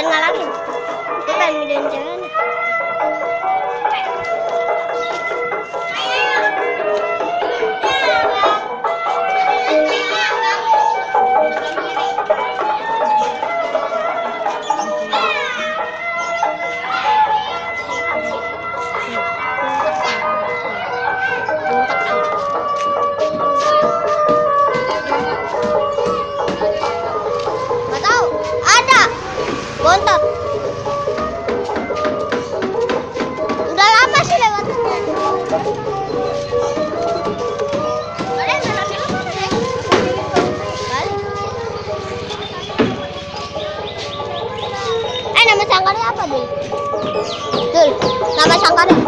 Jangan ngalangin. Dia pengen midain ceweknya. Nggak tahu. Ada. Bontot. Udah lama sih lewatnya. Nama sangkarnya apa, Dul? Dul, nama sangkarnya?